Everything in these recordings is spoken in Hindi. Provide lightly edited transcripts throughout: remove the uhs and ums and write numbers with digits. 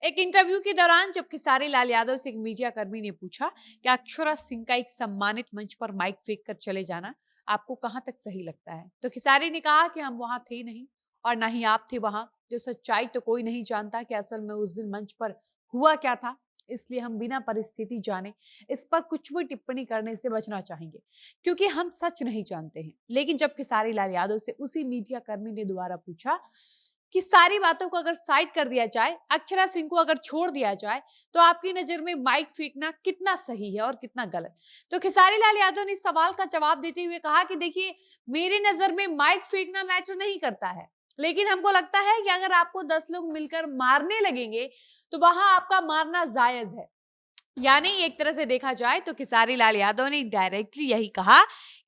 एक इंटरव्यू के दौरान जब खेसारी लाल यादव से एक मीडिया कर्मी ने पूछा कि अक्षरा सिंह का एक सम्मानित मंच पर माइक फेंक कर चले जाना आपको कहां तक सही लगता है, तो खेसारी ने कहा कि हम वहां थे नहीं और ना ही आप थे वहां। जो सच्चाई तो कोई नहीं जानता कि असल में उस दिन मंच पर हुआ क्या था, इसलिए हम बिना परिस्थिति जाने इस पर कुछ भी टिप्पणी करने से बचना चाहेंगे, क्योंकि हम सच नहीं जानते हैं। लेकिन जब खेसारी लाल यादव से उसी मीडिया कर्मी ने दोबारा पूछा कि सारी बातों को अगर साइड कर दिया जाए, अक्षरा सिंह को अगर छोड़ दिया जाए, तो आपकी नजर में माइक फेंकना कितना सही है और कितना गलत। तो खेसारी लाल यादव ने इस सवाल का जवाब देते हुए कहा कि देखिए, मेरी नजर में माइक फेंकना मैटर नहीं करता है, लेकिन हमको लगता है कि अगर आपको 10 लोग मिलकर मारने लगेंगे तो वहां आपका मारना जायज है। यानी एक तरह से देखा जाए तो खेसारी लाल यादव ने डायरेक्टली यही कहा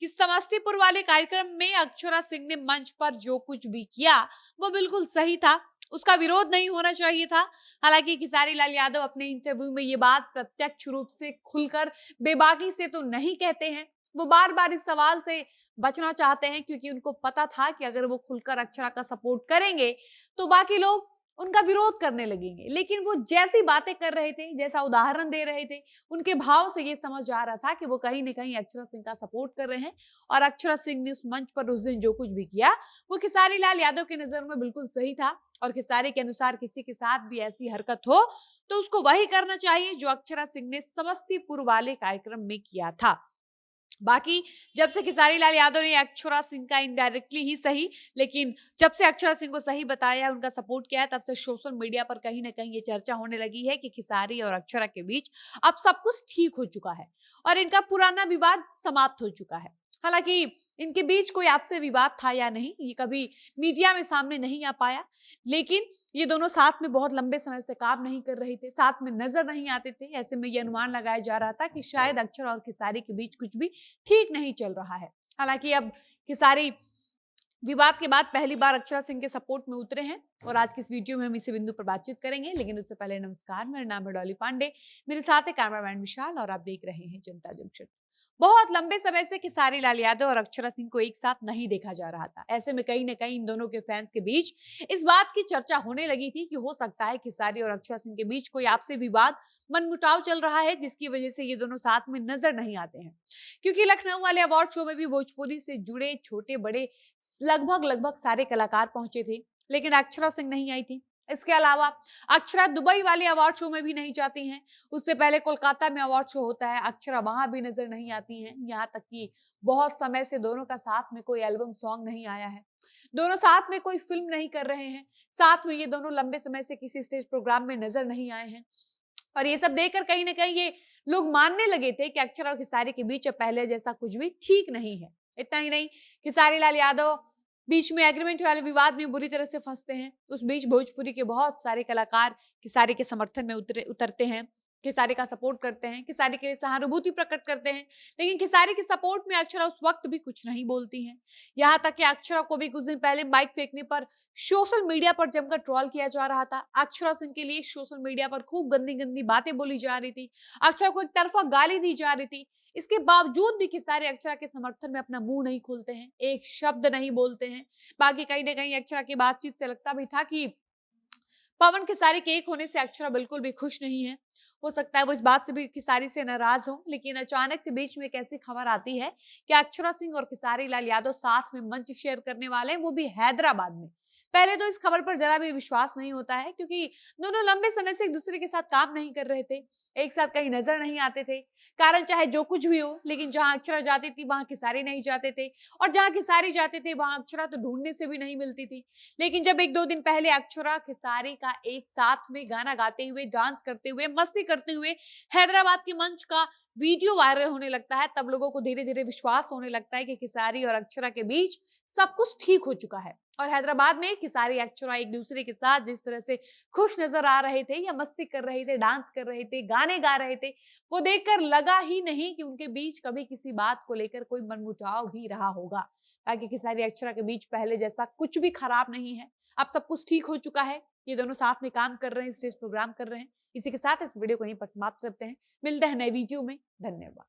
कि समस्तीपुर वाले कार्यक्रम में अक्षरा सिंह ने मंच पर जो कुछ भी किया वो बिल्कुल सही था, उसका विरोध नहीं होना चाहिए था। हालांकि खेसारी लाल यादव अपने इंटरव्यू में ये बात प्रत्यक्ष रूप से खुलकर बेबाकी से तो नहीं कहते हैं। वो बार बार इस सवाल से बचना चाहते हैं, क्योंकि उनको पता था कि अगर वो खुलकर अक्षरा का सपोर्ट करेंगे तो बाकी लोग उनका विरोध करने लगेंगे। लेकिन वो जैसी बातें कर रहे थे, जैसा उदाहरण दे रहे थे, उनके भाव से ये समझ आ रहा था कि वो कहीं न कहीं अक्षरा सिंह का सपोर्ट कर रहे हैं। और अक्षरा सिंह ने उस मंच पर उस दिन जो कुछ भी किया, वो खेसारी लाल यादव की नज़र में बिल्कुल सही था। और खेसारी के अनुसार किसी के साथ भी ऐसी हरकत हो, तो उसको वही करना चाहिए जो अक्षरा सिंह ने समस्तीपुर वाले कार्यक्रम में किया था। बाकी जब से खेसारी लाल यादव ने अक्षरा सिंह का इनडायरेक्टली ही सही, लेकिन जब से अक्षरा सिंह को सही बताया, उनका सपोर्ट किया है, तब से सोशल मीडिया पर कहीं न कहीं ये चर्चा होने लगी है कि खेसारी और अक्षरा के बीच अब सब कुछ ठीक हो चुका है और इनका पुराना विवाद समाप्त हो चुका है। हालांकि इनके बीच कोई आपसे विवाद था या नहीं, ये कभी मीडिया में सामने नहीं आ पाया, लेकिन ये दोनों साथ में बहुत लंबे समय से काम नहीं कर रहे थे, साथ में नजर नहीं आते थे। ऐसे में ये अनुमान लगाया जा रहा था कि शायद अक्षरा और खेसारी के बीच कुछ भी ठीक नहीं चल रहा है। हालांकि अब खेसारी विवाद के बाद पहली बार अक्षरा सिंह के सपोर्ट में उतरे हैं और आज की इस वीडियो में हम इसी बिंदु पर बातचीत करेंगे। लेकिन उससे पहले नमस्कार, मेरा नाम है डॉली पांडे, मेरे साथ है कैमरामैन विशाल और आप देख रहे हैं जनता जंक्शन। बहुत लंबे समय से खेसारी लाल यादव और अक्षरा सिंह को एक साथ नहीं देखा जा रहा था। ऐसे में कहीं न कहीं इन दोनों के फैंस के बीच इस बात की चर्चा होने लगी थी कि हो सकता है खेसारी और अक्षरा सिंह के बीच कोई आपसी विवाद, मनमुटाव चल रहा है, जिसकी वजह से ये दोनों साथ में नजर नहीं आते हैं। क्योंकि लखनऊ वाले अवार्ड शो में भी भोजपुरी से जुड़े छोटे बड़े लगभग लगभग सारे कलाकार पहुंचे थे, लेकिन अक्षरा सिंह नहीं आई थी। इसके अलावा अक्षरा दुबई वाले अवार्ड शो में भी नहीं जाती हैं। उससे पहले कोलकाता में अवार्ड शो होता है, अक्षरा वहां भी नजर नहीं आती हैं। यहाँ तक कि बहुत समय से दोनों का साथ में कोई एल्बम सॉन्ग नहीं आया है, दोनों साथ में कोई फिल्म नहीं कर रहे हैं, साथ में ये दोनों लंबे समय से किसी स्टेज प्रोग्राम में नजर नहीं आए हैं। और ये सब देखकर कहीं ना कहीं ये लोग मानने लगे थे कि अक्षरा और खेसारी के बीच अब पहले जैसा कुछ भी ठीक नहीं है। इतना ही नहीं, खेसारी लाल यादव बीच में एग्रीमेंट वाले विवाद में बुरी तरह से फंसते हैं। उस बीच भोजपुरी के बहुत सारे कलाकार खेसारी के समर्थन में उतरते हैं, खेसारी का सपोर्ट करते हैं, खेसारी के लिए सहानुभूति प्रकट करते हैं। लेकिन खेसारी के सपोर्ट में अक्षरा उस वक्त भी कुछ नहीं बोलती हैं। यहाँ तक कि अक्षरा को भी कुछ दिन पहले बाइक फेंकने पर सोशल मीडिया पर जमकर ट्रोल किया जा रहा था। अक्षरा सिंह के लिए सोशल मीडिया पर खूब गंदी गंदी बातें बोली जा रही थी, अक्षरा को एक तरफा गाली दी जा रही थी। इसके बावजूद भी खेसारी अक्षरा के समर्थन में अपना मुंह नहीं खोलते हैं, एक शब्द नहीं बोलते हैं। बाकी कहीं ना कहीं अक्षरा की बातचीत से लगता भी था कि पवन खेसारी के एक होने से अक्षरा बिल्कुल भी खुश नहीं है। हो सकता है वो इस बात से भी खेसारी से नाराज हो, लेकिन अचानक से बीच में एक ऐसी खबर आती है कि अक्षरा सिंह और खेसारी लाल यादव साथ में मंच शेयर करने वाले हैं, वो भी हैदराबाद में। पहले तो इस खबर पर जरा भी विश्वास नहीं होता है, क्योंकि दोनों लंबे समय से एक दूसरे के साथ काम नहीं कर रहे थे, एक साथ कहीं नजर नहीं आते थे। कारण चाहे जो कुछ भी हो, लेकिन जहां अक्षरा जाती थी वहां खेसारी नहीं जाते थे, और जहां खेसारी जाते थे वहां अक्षरा तो ढूंढने से भी नहीं मिलती थी। लेकिन जब एक दो दिन पहले अक्षरा खेसारी का एक साथ में गाना गाते हुए, डांस करते हुए, मस्ती करते हुए हैदराबाद के मंच का वीडियो वायरल होने लगता है, तब लोगों को धीरे धीरे विश्वास होने लगता है कि खेसारी और अक्षरा के बीच सब कुछ ठीक हो चुका है। और हैदराबाद में खेसारी अक्षरा एक दूसरे के साथ जिस तरह से खुश नजर आ रहे थे, या मस्ती कर रहे थे, डांस कर रहे थे, गाने गा रहे थे, वो देखकर लगा ही नहीं कि उनके बीच कभी किसी बात को लेकर कोई मनमुटाव भी रहा होगा। ताकि खेसारी अक्षरा के बीच पहले जैसा कुछ भी खराब नहीं है, अब सब कुछ ठीक हो चुका है। ये दोनों साथ में काम कर रहे हैं, स्टेज प्रोग्राम कर रहे हैं। इसी के साथ इस वीडियो को यहीं पर समाप्त करते हैं। मिलते हैं नए वीडियो में। धन्यवाद।